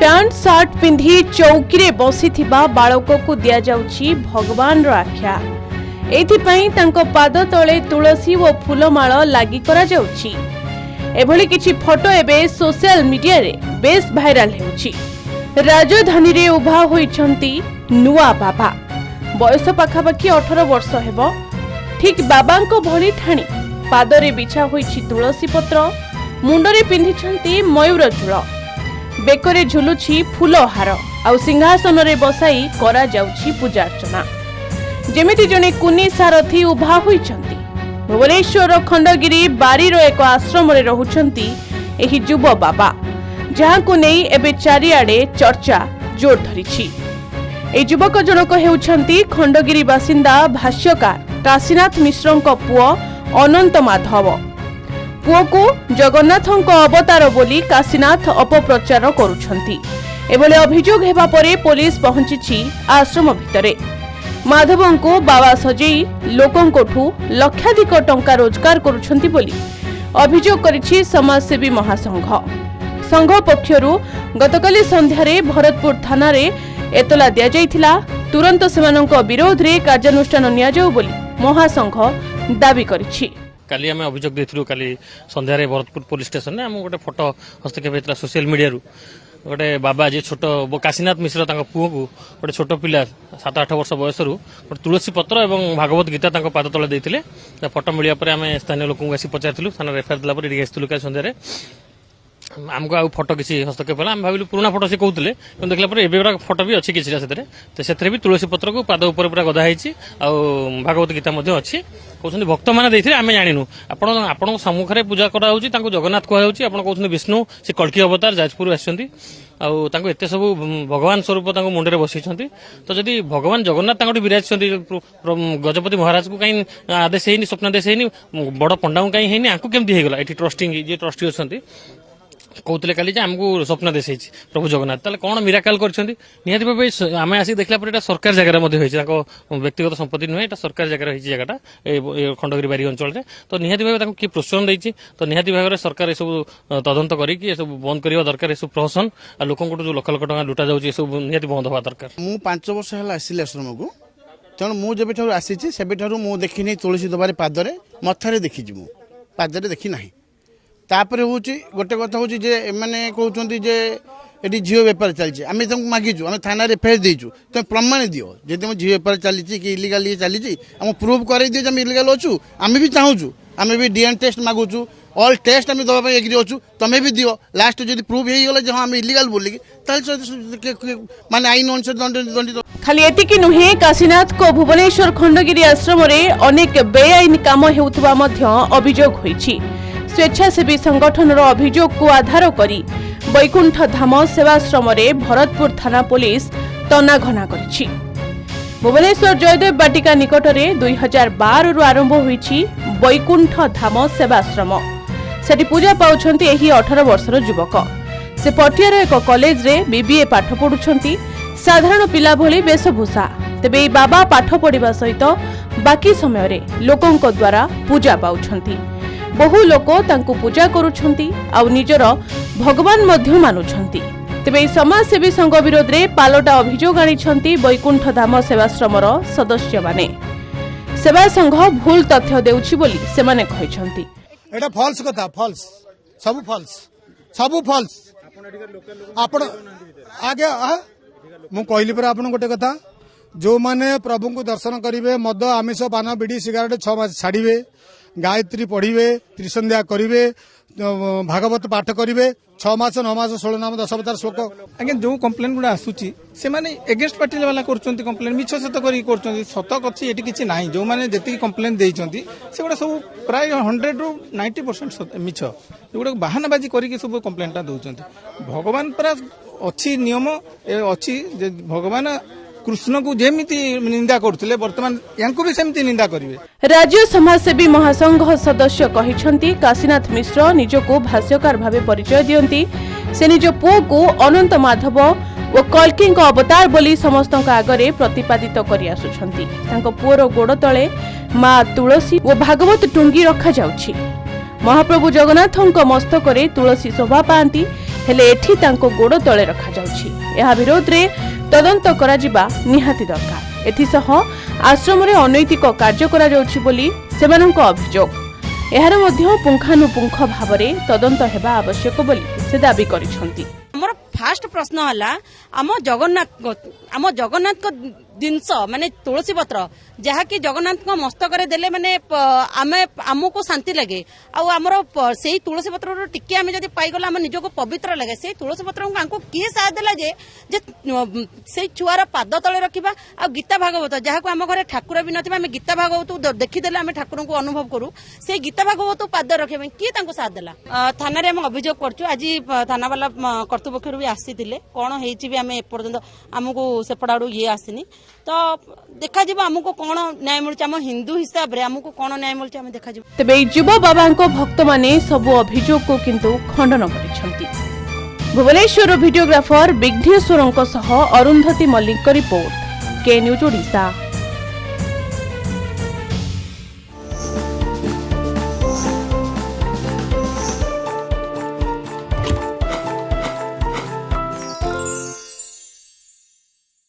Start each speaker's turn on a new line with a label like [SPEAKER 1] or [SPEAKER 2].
[SPEAKER 1] Pant shirt पिंधि चौकी बसी बालक को दि जाउछि भगवान आख्या। एथिपाई तांको पाद तले तुलसी और फूलमाल लागि करा जाउछि। एभली किछि फोटो एबे सोशल मीडिया रे बेस भाइराल हेउछि। राजधानी रे उभा होइछंती नुआ बाबा। बयस पाखापाखि 18 वर्ष हेबो। ठीक बाबांको भली ठाणी पादरे बिछा होइछि तुलसी पत्र, मुंडरे पिंधिछंती मयूर चूल, बेकरे झुलुछि फूल हार आउ सिंहासन रे बसाई करा जाउछि पूजा अर्चना। जेमिति जने कुनी सारथी उभा होइछंती। भुवनेश्वर खंडगिरी बारीर एक आश्रम रे रहुछंती एही जुब बाबा, जहां को नै एबे चारिआडे चर्चा जोर धरिछि। ए युवक जनक हेउछंती खंडगिरी बासिंदा भाष्यकार काशीनाथ मिश्रଙ୍କ पुओ अनंत माधव। पुओ को जगन्नाथଙ୍କ अवतार बोली काशीनाथ अपप्रचार करुछंती। एभले अभियोग हेबा परे पुलिस पहुंची आश्रम भितरे। माधवଙ୍କୁ बाबा सजेई लोकंकोठू लक्षाधिक टंका रोजगार करुछंती बोली अभियोग करिछि समाजसेवी महासंघ। संघ पक्षरु गतकाली संध्यारे भरतपुर थाना रे एतला दिया जाइथिला। तुरंत सेमानଙ୍କ विरोध रे कार्यानुष्ठान निया जाउ बोली महासंघ दाबी करिछि।
[SPEAKER 2] काली आम अभियोग देथिलु। काली संध्यारे भरतपुर पुलिस स्टेशन ने आम गोटे फोटो हस्तक्षेप होता सोशल मीडिया रु। गोटे बाबा जे छोट काशीनाथ मिश्र तांको पुओ को गोटे छोट पिला 7-8 वर्ष बयस रु तुलसी पत्र एवं भागवत गीता तांको पाद तले देथिले। फोटो मिलिया परे आम स्थानीय लोक आसी पचारिथिलु। थाना एफआईआर देला परे आसिथिलु काली संध्यारे। आमको आउ फोटो किसी हस्तक्षेप है। आम भाविलु पुराना फोटो से कहते देखला पर एबे फोटो भी अच्छी किसी से भी तुलसी पत्र को पाद ऊपर पूरा गदा होती भागवत गीता अच्छी कहते भक्त मैंने देते आम जाणु आपण सम्मुख में पूजा कराऊँगी जगन्नाथ कहूँ। आप कहते विष्णु से कल्कि अवतार जाजपुर आते एत सब भगवान स्वरूप मुंडे बसई। तो जदि भगवान जगन्नाथ विराज गजपति महाराज को कहीं आदेश है स्वप्नादेश है बड़ पंडा को कहीं है आपको केमती होगा ये ट्रस्टिंग जी ट्रस्टी अच्छा कहते काली आमको स्वप्न देश प्रभु जगन्नाथ ताले कौन मिराकल करती भाव आम आसिक देखला पर सरकार जगह व्यक्तिगत संपत्ति नुहे सरकार जगह जगह खंडगिरी बारी अंचल में। तो निहाती भाव किए प्रोत्साहन देती तो निहाती भाव में सरकार ये सब तदंत करके बंद करवा दरकार। ये सब प्रहसन आ लोक जो लक्ष लक्ष टका लुटा जाऊँगी सब निहाती बंद हवा दरकार।
[SPEAKER 3] मु 5 वर्ष है आसिली आश्रम को तेणु मुझे आसी से देखी तुलसी दबारे पादरे मथारे देखी पादरे देखी ना। तापर हूँ गोटे कथा हूँ जे मैंने कहते जे ये झील बेपार चलती आम मागिचु आम थाना एफआईआर देचु तुम प्रमाण दियो जब झील बेपार चली कि इलिगाल ये चली आम प्रूव कर दियो आम इलिगाल अच्छु। आम भी चाहूँ आम भी डीएनए टेस्ट मागुचु ऑल टेस्ट आम दवा एग्री अच्छु तुम्हें भी दियो लास्ट जब प्रूव हो गला आम इलिगाल बोलिकी माने आईन अनुसार दंडित।
[SPEAKER 1] खाली एतिकी नुहे काशीनाथ को भुवनेश्वर खंडगिरी आश्रम रे अनेक बेआईन काम हेउथबा मध्य अभियोग होईछि। स्वेच्छासेवी संगठन अभियोग को आधार करी बैकुंठ धाम सेवाश्रम रे भरतपुर थाना पुलिस तनाघना करिछि। भुवनेश्वर जयदेव बाटिका निकट में 2012 रु आरंभ होईछि बैकुंठ धाम सेवाश्रम। सेठी पूजा पाउछंती एही 18 वर्षर युवक। से पटियार एक कॉलेज रे बीबीए पाठ पढुछंती। साधारण पिला भली वेशभूषा। तेबे बाबा पाठ पढ़िबा सहित बाकी समय रे लोकंक द्वारा पूजा पाउछंती। बहु लोक तांको पूजा करुछंती आउ निजर भगवान मध्य मानुछंती। तेबे समाजसेवी संघ विरोध रे पालोटा अभियोग आनिछंती बैकुंठ धाम सेवाश्रमर सदस्य माने। सेवा संघ भूल तथ्य देउछि बोली सेमाने कहिछंती।
[SPEAKER 4] एटा फॉल्स कथा फॉल्स सब फॉल्स आपण आगे मु कहली पर आपण गोटे कथा जो माने प्रभु को दर्शन करिवे मद आमिष पान बीड़ी सिगारेट 6 मास छाड़िवे गायत्री पढ़िवे त्रिसंध्या करिवे भागवत पाठ करिवे 6 मास 9 मास 16 नाम 10 अवतार श्लोक।
[SPEAKER 5] आगे जो कंप्लेन गुड़ा आसूची से माने एगेंस्ट पार्टी वाला करछंती कंप्लेन मिछ सत करी करछंती सत कछि एटी किछि नाही। जो माने जेति कंप्लेन देइछंती से गुड़ा सब प्राय 100 रु 90% मिछ गुड़ा बहानाबाजी करी सब कंप्लेनटा दउछंती। भगवान पर अछि नियम अछि जे भगवान कृष्ण को जेमिति निंदा करथिले वर्तमान यांको भी सेमिति निंदा करिवे।
[SPEAKER 1] राज्य समाजसेवी महासंघ सदस्य कहिछंती काशीनाथ मिश्र निजको भाष्यकार भावे परिचय दियंती। से निज पुओ को अनंत माधव ओ कल्किंक अवतार बोली समस्तक आगरे प्रतिपादित करि आसुछंती। तांको पुओर गोड़ तळे मां तुलसी ओ भागवत टुंगी रखा जाउछि। महाप्रभु जगन्नाथଙ୍କ मस्तकरे तुलसी शोभा पाती। हेले एठी तांको गोड़ तळे रखा जाउछि। एहा विरोध रे तदंत करा जिबा निहाती दरकार। एथिसह आश्रम रे अनैतिक कार्य करा जाउछि बोली सेमानंक अभियोग। एहार मध्य पुंखानुपुंख भावरे तदंत हेबा आवश्यक बोली से दाबी करिसंती।
[SPEAKER 6] हमर फास्ट प्रश्न हला आम जगन्नाथ को जिनस माने तुलसी पत्र जहाँकि जगन्नाथ मस्तक देले माने आमे आमको शांति लगे आमर से तुलसी पत्र टिके आम जब पाईगला आम निजको पवित्र लगे से तुलसी पत्र को किए साथ देला जे से छुआर पाद तले रखा आ गीता भागवत जहाँ को आम घर ठाकुर भी नथिबा आम गीता भागवत देखीदेले आम ठाकुर को अनुभव करूँ से गीता भागवत पाद रखे किए साथ देला थाना आम अभियोग करछु। आज थाना वाला कर्तृपक्ष भी आसीथिले कौन होइछि आम एपर्यंत आमको सेपट आड़ू ये आसीनी तो देखा आमको कौन न्याय मिलुछि आम हिंदू हिसाब रे आमको कौन न्याय मिलुछि आम देखा
[SPEAKER 1] तेबे युव बाबांको भक्त माने सबु अभियोग को किंतु खंडन करिसंती। भुवनेश्वर भिडियोग्राफर विघ्नेश्वरंको सह अरुंधती मल्लिक रिपोर्ट के न्यूज ओडिशा।